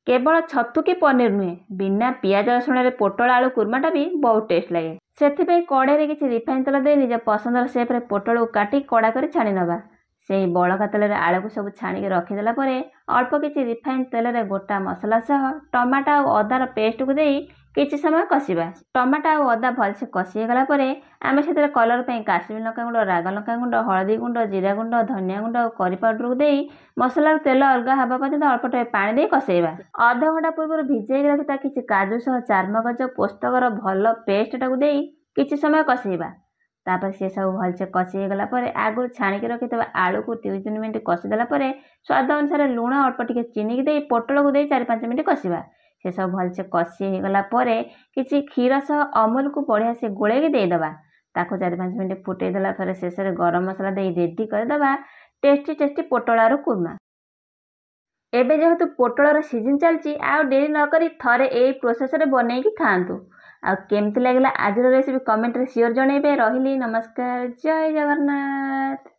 केवल छतु कि पनीर नुहे बिना पियाज रसुण पोटल आलू कुर्माटा भी बहुत टेस्ट लगे। से कड़े किसी रिफाइन तेल दे निज पसंदर सेप्रे पोटल को काटी कड़ा कर छाणी नवा। से बड़का तेल आलू को सब छाणी रखीदेला अल्प किसी रिफाइन तेल रे गोटा मसला सह टमाटा और अदार पेस्ट को दे किसी समय कषा। टमाटा और अदा भलसे कषिगला आम से कलर पर काश्मीर लंका गुंड राग लंका गुंड हलदी गुंड जीरा गुंड धनिया गुंड और करी पाउडर को दे मसलार तेल अलग हवा पर्यंत अल्प टे पानी दे कषेवा। अध घंटा पूर्व भिजेक रखिता किसी काजू सह चारमगज पोस्तकर भल पेस्टा को दे किसी समय कषेवा। तापर से सब भलसे कषिगला आगु छाणिक रखि आलू को 2-3 मिनट कषिदेला स्वाद अनुसार लुण अल्प टिके चीनी दे पोटल को दे 4-5 मिनट कषा। से सब भलसे कषिगला किसी क्षीर सह अमूल को बढ़िया से गोले देदेबा। ताको 4-5 मिनट फुटेदेला शेष में गरम मसला दे रेडी करदेबा टेस्टी टेस्टी पोटल आलू कुर्मा। एबे जेहेतु पोटलर सीजन चलती आ डेरी नक थरे ए प्रोसेस रे बनैकी खातु। आ केमती लगे आज रेसिपी कमेंट रे सियोर जनइबे। रही नमस्कार, जय जगन्नाथ।